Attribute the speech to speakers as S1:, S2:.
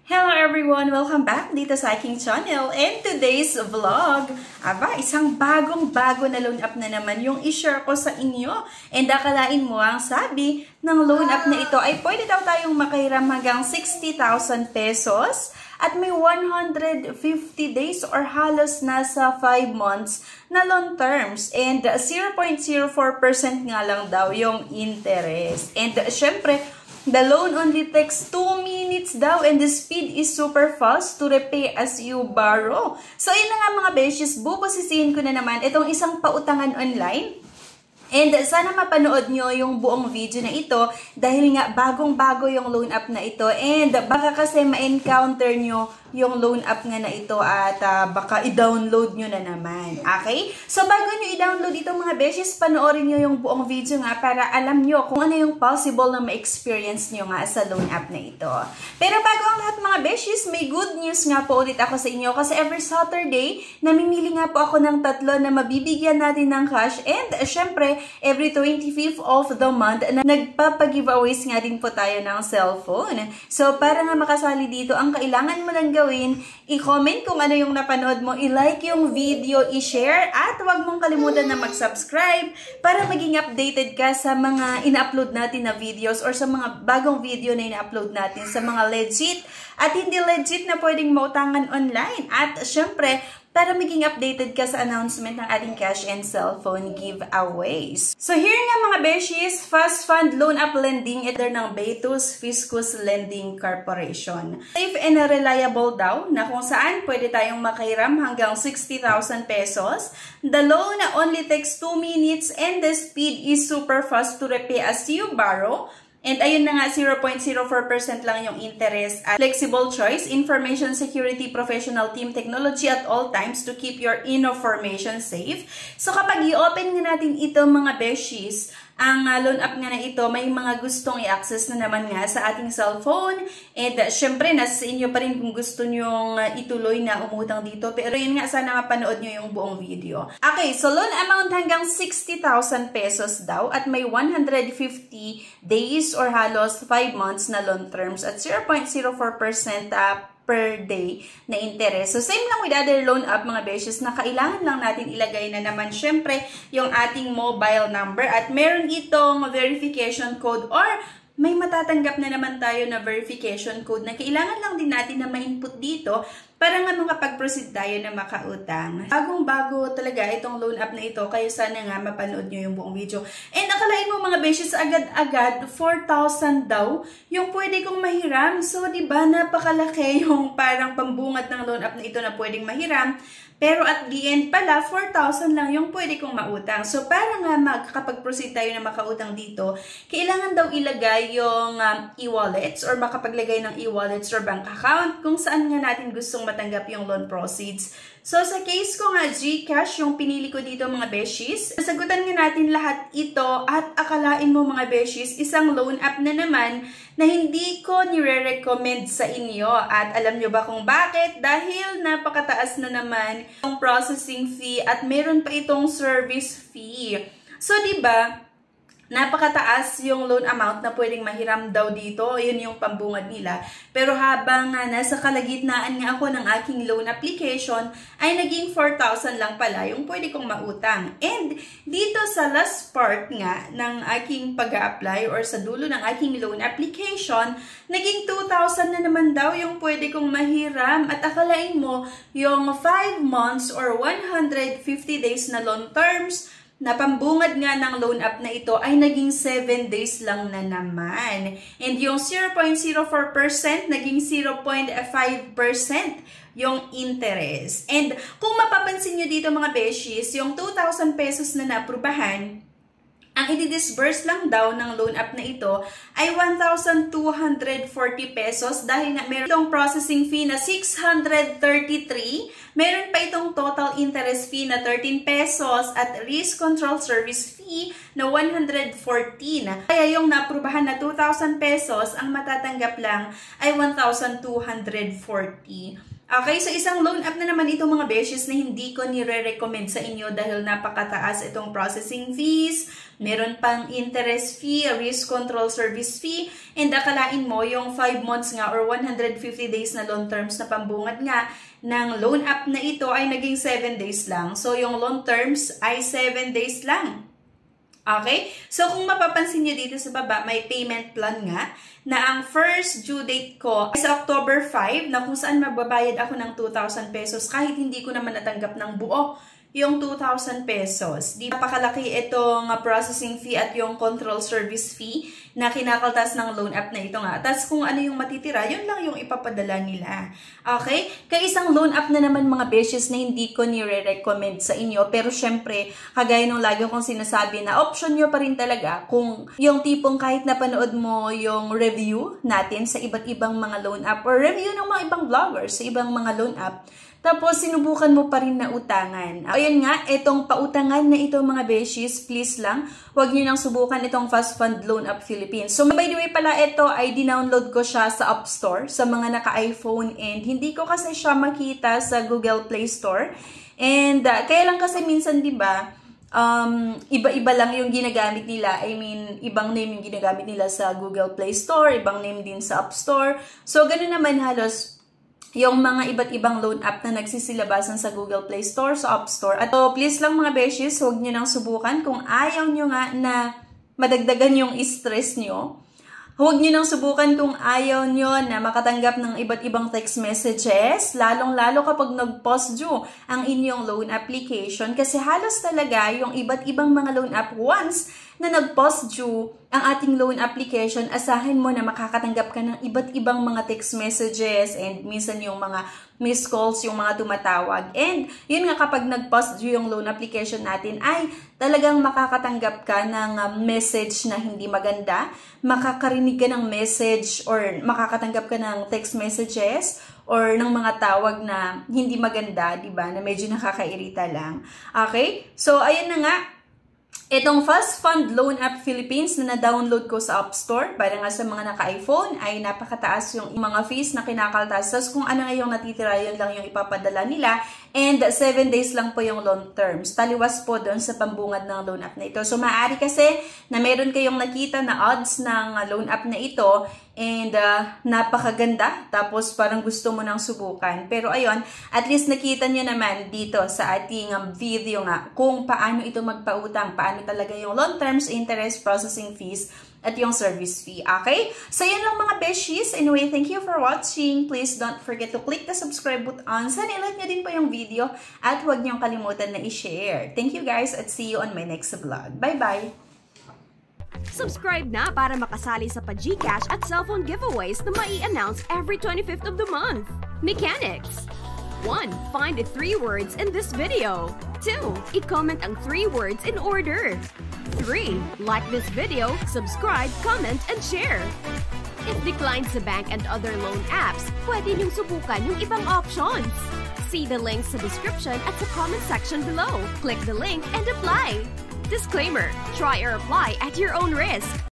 S1: Hello everyone! Welcome back dito sa aking channel. And today's vlog, isang bagong-bago na loan up na naman yung i-share ko sa inyo. And akalain mo, ang sabi ng loan up na ito ay pwede daw tayong makahiram hanggang 60,000 pesos at may 150 days or halos nasa 5 months na loan terms. And 0.04% nga lang daw yung interest. And syempre, the loan only takes 2 minutes daw and the speed is super fast to repay as you borrow. So, yun na nga mga beshes, bubusisihin ko na naman itong isang pautangan online. And sana mapanood nyo yung buong video na ito dahil nga bagong-bago yung loan up na ito. And baka kasi ma-encounter nyo yung loan up nga na ito at baka i-download nyo na naman. Okay? So bago nyo i-download itong mga beshes, panoorin nyo yung buong video nga para alam nyo kung ano yung possible na ma-experience nyo nga sa loan up na ito. Pero bago ang lahat mga beshes, may good news nga po ulit ako sa inyo kasi every Saturday, namimili nga po ako ng 3 na mabibigyan natin ng cash and syempre, every 25th of the month na nagpapag-giveaways nga din po tayo ng cellphone. So para nga makasali dito, ang kailangan mo lang gawin, i-comment kung ano yung napanood mo, i-like yung video, i-share, at huwag mong kalimutan na mag-subscribe para maging updated ka sa mga ina-upload natin na videos or sa mga bagong video na ina-upload natin, sa mga legit at hindi legit na pwedeng mautangan online. At syempre, para maging updated ka sa announcement ng ating cash and cellphone giveaways. So here nga mga beshies, Fast Fund Loan Up Lending, ito ng Beatus Fiscus Lending Corporation. Safe and reliable daw na kung saan pwede tayong makahiram hanggang 60,000 pesos. The loan only takes 2 minutes and the speed is super fast to repay as you borrow. And ayun na nga, 0.04% lang yung interest at flexible choice, information security, professional team technology at all times to keep your information safe. So kapag i-open nga natin ito mga beshies, ang loan up nga na ito, may mga gustong i-access na naman nga sa ating cellphone. And syempre, nasa inyo pa rin kung gusto nyong ituloy na umutang dito. Pero yun nga, sana mapanood nyo yung buong video. Okay, so loan amount hanggang 60,000 pesos daw at may 150 days or halos 5 months na loan terms at 0.04% per day na interest. So, same lang with other loan up mga beshes na kailangan lang natin ilagay na naman syempre yung ating mobile number at meron itong verification code or may matatanggap na naman tayo na verification code na kailangan lang din natin na ma-input dito para nga makapag-proceed tayo na makautang. Bagong-bago talaga itong loan up na ito, kayo sana nga mapanood nyo yung buong video. And akalain mo mga beshes, agad-agad 4,000 daw yung pwede kong mahiram. So, diba, napakalaki yung parang pambungat ng loan up na ito na pwedeng mahiram. Pero at the end pala, 4,000 lang yung pwede kong mautang. So, para nga makakapag-proceed tayo na makautang dito, kailangan daw ilagay yung e-wallets or makapaglagay ng e-wallets or bank account kung saan nga natin gustong matanggap yung loan proceeds. So, sa case ko nga, GCash yung pinili ko dito mga beshies. Sasagutan nga natin lahat ito at akalain mo mga beshies, isang loan up na naman na hindi ko nire-recommend sa inyo. At alam nyo ba kung bakit? Dahil napakataas na naman yung processing fee at meron pa itong service fee. So, diba, napakataas yung loan amount na pwedeng mahiram daw dito. Yun yung pambungad nila. Pero habang nasa kalagitnaan nga ako ng aking loan application, ay naging 4,000 lang pala yung pwede kong mautang. And dito sa last part nga ng aking pag-a-apply or sa dulo ng aking loan application, naging 2,000 na naman daw yung pwede kong mahiram. At akalain mo, yung 5 months or 150 days na loan terms, na pambungad nga ng loan up na ito ay naging 7 days lang na naman. And yung 0.04% naging 0.5% yung interest. And kung mapapansin nyo dito mga beshies, yung 2,000 pesos na naaprubahan, ang i-disburse lang daw ng loan up na ito ay 1,240 pesos dahil nga meron itong processing fee na 633, meron pa itong total interest fee na 13 pesos at risk control service fee na 114. Kaya yung naaprubahan na 2,000 pesos, ang matatanggap lang ay 1,240. Okay, so isang loan app na naman ito mga beshes na hindi ko nire-recommend sa inyo dahil napakataas itong processing fees, meron pang interest fee, risk control service fee, and akalain mo yung 5 months nga or 150 days na loan terms na pambungad nga ng loan app na ito ay naging 7 days lang. So yung loan terms ay 7 days lang. Okay? So, kung mapapansin nyo dito sa baba, may payment plan nga na ang first due date ko ay sa October 5 na kung saan magbabayad ako ng 2,000 pesos kahit hindi ko naman natanggap ng buo yung 2,000 pesos. Di napakalaki itong processing fee at yung control service fee na kinakaltas ng loan app na ito nga. Tapos kung ano yung matitira, yun lang yung ipapadala nila. Okay? Kaya isang loan app na naman mga beshes na hindi ko nire-recommend sa inyo. Pero syempre, kagaya nung lagi kong sinasabi na option nyo pa rin talaga kung yung tipong kahit napanood mo yung review natin sa iba't ibang mga loan app or review ng mga ibang vloggers sa ibang mga loan app, tapos, sinubukan mo pa rin na utangan. Ayun nga, itong pautangan na ito mga beshies, please lang, huwag nyo nang subukan itong Fast Fund Loan App Philippines. So, by the way pala, ito ay dinownload ko siya sa App Store, sa mga naka-iPhone, and hindi ko kasi siya makita sa Google Play Store. And, kaya lang kasi minsan, di ba, iba-iba lang yung ginagamit nila. I mean, ibang name yung ginagamit nila sa Google Play Store, ibang name din sa App Store. So, ganun naman halos yung mga iba't ibang loan app na nagsisilabasan sa Google Play Store, sa App Store. At please lang mga beshies, huwag nyo nang subukan. Kung ayaw nyo nga na madagdagan yung stress nyo, huwag nyo nang subukan kung ayaw nyo na makatanggap ng iba't ibang text messages, lalong-lalo kapag nag-post due ang inyong loan application. Kasi halos talaga yung iba't ibang mga loan app once na nag-post due ang ating loan application, asahin mo na makakatanggap ka ng iba't ibang mga text messages and minsan yung mga missed calls, yung mga tumatawag. And yun nga kapag nag-post due yung loan application natin ay talagang makakatanggap ka ng message na hindi maganda, makakarinig ka ng message or makakatanggap ka ng text messages or ng mga tawag na hindi maganda, di ba? Na medyo nakakairita lang. Okay? So, ayun na nga. Itong Fast Fund Loan App Philippines na na-download ko sa App Store para nga sa mga naka-iPhone ay napakataas yung mga fees na kinakaltas. Tapos kung ano nga yung natitira, yun lang yung ipapadala nila. And 7 days lang po yung loan terms. Taliwas po doon sa pambungad ng loan app na ito. So maaari kasi na meron kayong nakita na odds ng loan app na ito and napakaganda. Tapos parang gusto mo nang subukan. Pero ayun, at least nakita nyo naman dito sa ating video nga kung paano ito magpautang, paano talaga yung loan terms, interest, processing fees, at yung service fee. Okay? So, yan lang mga beshies. Anyway, thank you for watching. Please don't forget to click the subscribe button. Sana i-like nyo din po yung video at huwag nyo kalimutan na i-share. Thank you guys at see you on my next vlog. Bye-bye!
S2: Subscribe na para makasali sa pa-GCash at cellphone giveaways na mai-announce every 25th of the month. Mechanics! 1. Find the 3 words in this video. 2. I-comment ang 3 words in order. 3. Like this video, subscribe, comment, and share. If declined sa bank and other loan apps, pwede niyong subukan yung ibang options. See the links sa description at sa comment section below. Click the link and apply. Disclaimer: try or apply at your own risk.